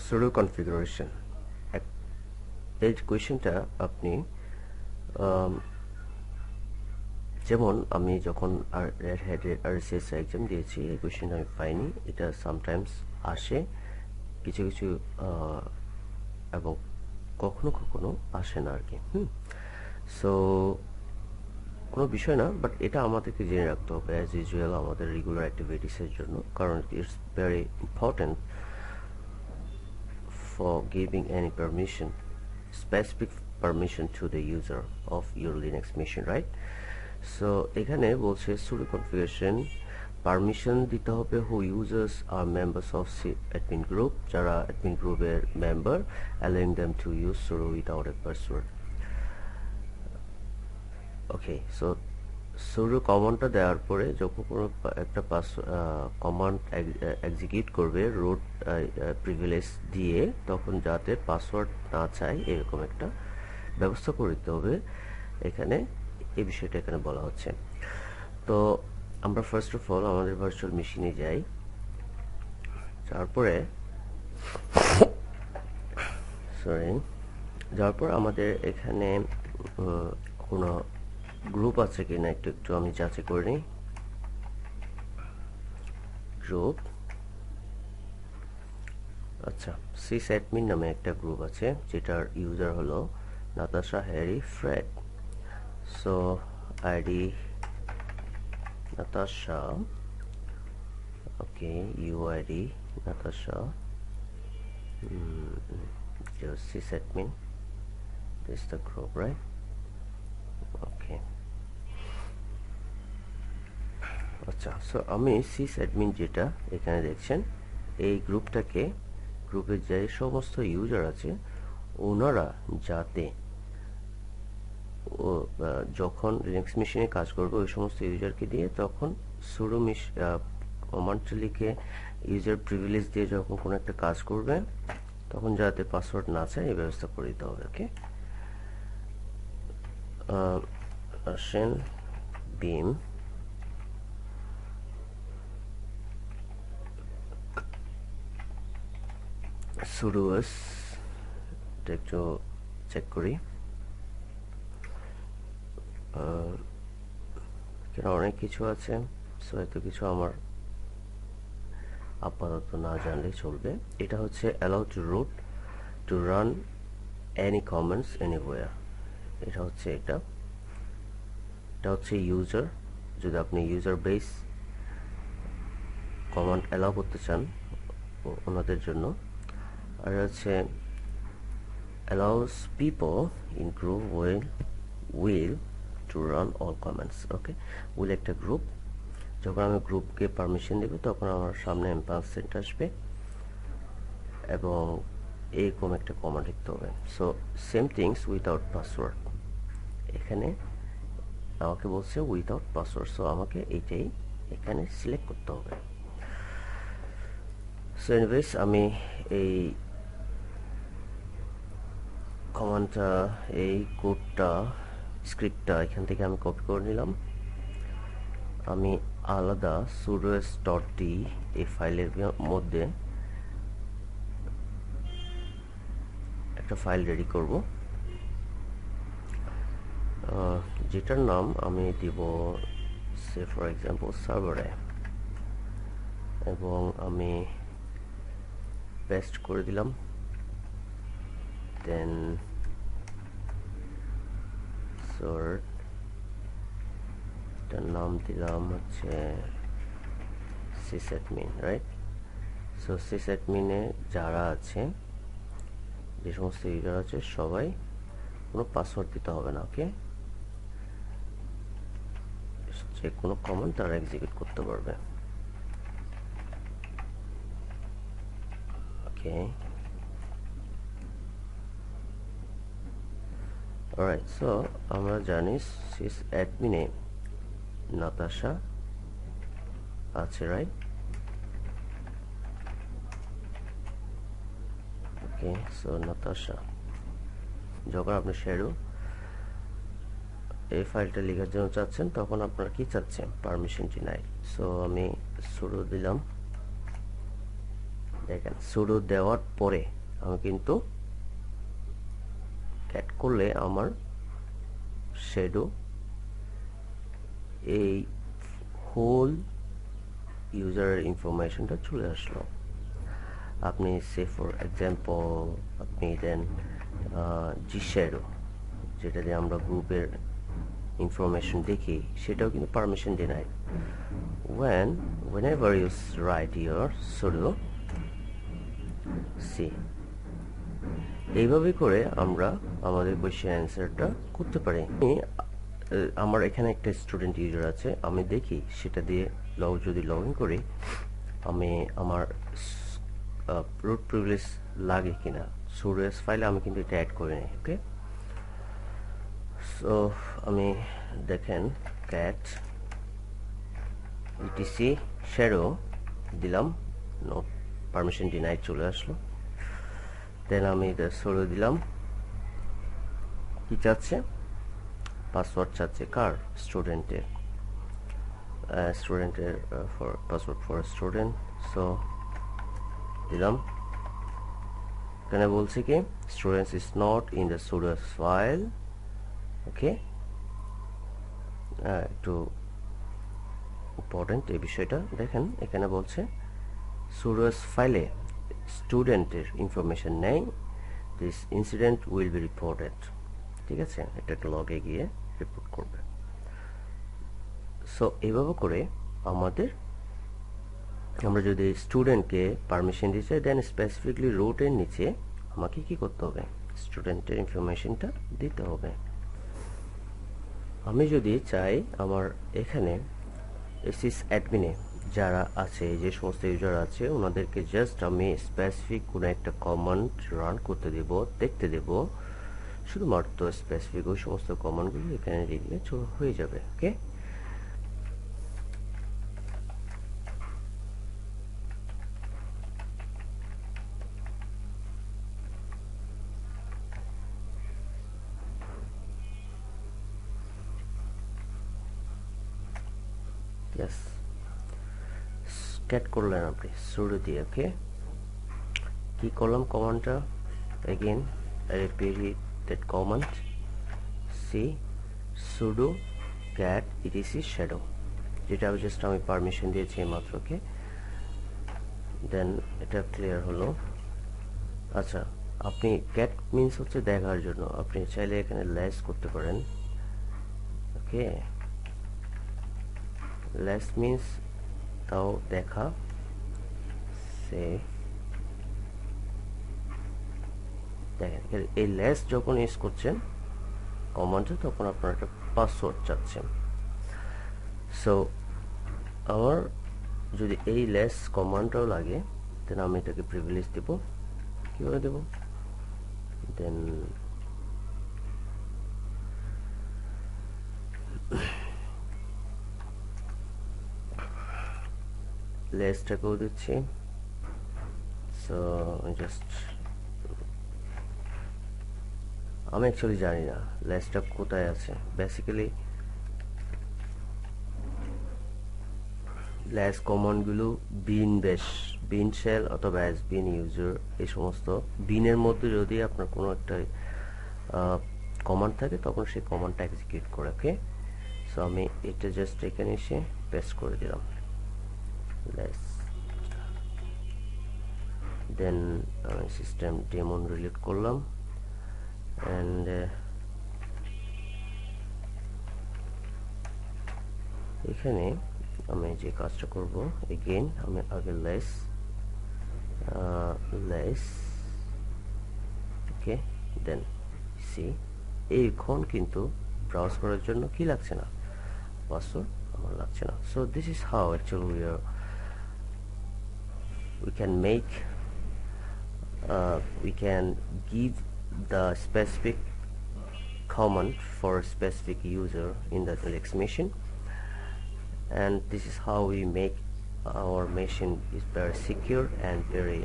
sudo configuration এই কোয়েশ্চেনটা আপনি যেমন আমি যখন রেড হ্যাটের RCS এক্সাম দিয়েছি এই কোয়েশ্চেনটা আমি পাইনি। এটা সামটাইমস আসে কিছু কিছু এবং কখনো কখনো আসে না আর কি। সো কোনো বিষয় না, বাট এটা আমাদেরকে জেনে রাখতে হবে অ্যাজ ইউজুয়াল আমাদের রেগুলার অ্যাক্টিভিটিসের জন্য, কারণ it's very important for giving any permission, specific permission to the user of your Linux machine, right? So এখানে বলছে sudo configuration পারমিশন দিতে হবে who users are members of admin group, যারা admin গ্রুপের member, allowing them to use sudo without a password. Okay, so sudo কমান্ডটা দেওয়ার পরে যখন কোনো একটা কমান্ড এক্সিকিউট করবে রুট প্রিভিলেজ দিয়ে, তখন যাতে পাসওয়ার্ড না চায় এরকম একটা ব্যবস্থা করে দিতে হবে। এখানে এই বিষয়টা এখানে বলা হচ্ছে। তো আমরা ফার্স্ট অফ অল আমাদের ভার্চুয়াল মেশিনে যাই, যাওয়ার পর আমাদের এখানে কোনো গ্রুপ আছে কিনা একটু আমি যাচাই করে নিই। গ্রুপ, আচ্ছা, sysadmin নামে একটা গ্রুপ আছে যেটার ইউজার হলো Natasha Harry Fred. So ID Natasha, okay, UID Natasha, sysadmin, this is the group, right? ওকে, আচ্ছা, সো আমি sysadmin যেটা এখানে দেখছেন এই গ্রুপে যে সমস্ত ইউজার আছে ওনারা যাতে যখন লিনাক্স মেশিনে কাজ করবে ওই সমস্ত ইউজারকে দিয়ে তখন sudo কমান্ডটা লিখে ইউজার প্রিভিলেজ দিয়ে যখন কোনো একটা কাজ করবে তখন যাতে পাসওয়ার্ড না চায় এই ব্যবস্থা করে দিতে হবে। ওকে, আসেন বিম sudoers একটু চেক করি, অনেক কিছু আছে, সো এত কিছু আমার আপাতত না জানলে চলবে। এটা হচ্ছে allow to root to run any commands anywhere, এটা হচ্ছে এটা হচ্ছে ইউজার, যদি আপনি ইউজার বেস কমান্ড অ্যালাউ করতে চান ওনাদের জন্য। আর হচ্ছে allows people in group will to run all commands. Okay, will একটা গ্রুপ, যখন আমি গ্রুপকে পারমিশন দেব তখন আমার সামনে এম্পারসেন্ট আসবে এবং এরকম একটা কমান্ড লিখতে হবে। So same things without password, এখানে আমাকে বলছে উইথাউট পাসওয়ার্ড, সো আমাকে এইটাই এখানে সিলেক্ট করতে হবে। সো এনিওয়েজ আমি এই কমান্ডটা, এই কোডটা, স্ক্রিপ্টটা এখান থেকে আমি কপি করে নিলাম। আমি আলাদা sudoers.d এই ফাইলের মধ্যে একটা ফাইল রেডি করব, যেটার নাম আমি দিব সে ফর এক্সাম্পল সার্ভারে, এবং আমি পেস্ট করে দিলাম। দেন sort এটার নাম দিলাম হচ্ছে sysadmin, রাইট? সো sysadmin এ যারা আছে, যে সমস্ত ইউজার আছে সবাই কোনো পাসওয়ার্ড দিতে হবে না। ওকে, যে কোনো কমান্ড তারা এক্সিকিউট করতে পারবে। ওকে, অলরাইট, সো আমরা জানি sysadmin এ নাতাশা আছে, রাইট? ওকে, সো নাতাশা, যখন আপনি শ্যাডো এই ফাইলটা লেখার জন্য চাচ্ছেন তখন আপনারা কি চাচ্ছেন, পারমিশন ডিনাই। সো আমি sudo দিলাম, দেখেন sudo দেওয়ার পরে আমি কিন্তু ক্যাট করলে আমার শ্যাডো এই হোল ইউজারের ইনফরমেশনটা চলে আসলো। আপনি সে ফর এক্সাম্পল আপনি দেন জি শ্যাডো, যেটা দিয়ে আমরা গ্রুপের ইনফরমেশন দেখি, সেটাও কিন্তু permission denied. whenever you write your sudo c, এইভাবে করে আমরা আমাদের কোয়েশ্চেন অ্যান্সারটা করতে পারি। আমার এখানে একটা স্টুডেন্ট ইউজার আছে, আমি দেখি সেটা দিয়ে যদি লগ ইন করি আমি আমার রুট প্রিভিলেজ লাগে কিনা। sudo s ফাইলে আমি কিন্তু এটা অ্যাড করে নিই। ওকে, সো আমি দেখেন cat etc শ্যাডো দিলাম, নো পারমিশন ডিনাইড চলে আসলো। দেন আমি sudo দিলাম, কি চাচ্ছে, পাসওয়ার্ড চাচ্ছে কার, স্টুডেন্টের for password for student. So দিলাম, এখানে বলছে কি students is not in the sudo file. Okay, একটু ইম্পর্টেন্ট এই বিষয়টা দেখেন, এখানে বলছে sudo ফাইলে স্টুডেন্টের ইনফরমেশন নেই, this incident will be reported. ঠিক আছে, এটা একটা লগে গিয়ে রিপোর্ট করবে। সো এইভাবে করে আমরা যদি স্টুডেন্টকে পারমিশন দিতে চাই, দেন স্পেসিফিকলি রুটের নিচে আমাকে কি করতে হবে, স্টুডেন্টের ইনফরমেশনটা দিতে হবে। আমি যদি চাই আমার এখানে এসিস অ্যাডমিনে যারা আছে, যে সমস্ত ইউজার আছে, ওনাদেরকে জাস্ট আমি স্পেসিফিক কোনো একটা কমান্ড রান করতে দেব, দেখতে দেব, শুধুমাত্র স্পেসিফিক ওই সমস্ত কমান্ডগুলো এখানে লিখলে হয়ে যাবে। ওকে, ইয়েস, ক্যাট করলেন আপনি sudo দিয়ে। ওকে, কি করলাম কমান্ডটা, again I repeat that command, c sudo cat etc shadow, যেটা আমি পারমিশন দিয়েছি মাত্র। ওকে, দেন এটা ক্লিয়ার হলো। আচ্ছা, আপনি ক্যাট মিন্স হচ্ছে দেখার জন্য, আপনি চাইলে এখানে লেস করতে পারেন। ওকে, লেস মিন্স তাও দেখা, সে দেখেন এই লেস যখন ইউজ করছেন কমান্ডে, তখন আপনার একটা পাসওয়ার্ড চাচ্ছেন। সো আমার যদি এই লেস কমান্ডটাও লাগে, দেন আমি এটাকে প্রিভিলেজ দেব। কিভাবে দেব, দেন লেসটাকেও দিচ্ছি। সো জাস্ট আমি অ্যাকচুয়ালি জানি না লেসটা কোথায় আছে। বেসিক্যালি লেস কমান্ডগুলো বিন শেল অথবা অ্যাজ বিন ইউজার, এই সমস্ত বিনের মধ্যে যদি আপনার কোনো একটা কমান্ড থাকে, তখন সেই কমান্ডটা এক্সিকিউট করে। ওকে, সো আমি এটা জাস্ট এখানে এসে পেস্ট করে দিলাম লেস, দেন আমি সিস্টেম ডেমন রিলেট করলাম, অ্যান্ড এখানে আমি যে কাজটা করব, এগেইন আমি আগে লেস ওকে, দেন সি, এইখন কিন্তু ব্রাউজ করার জন্য কি লাগছে না, পাসওয়ার্ড আমার লাগছে না। So this is how actually we can make we can give the specific command for a specific user in the Linux machine, and this is how we make our machine is very secure and very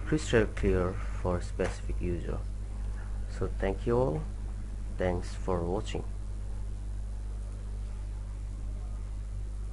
crystal clear for a specific user. So thank you all, thanks for watching.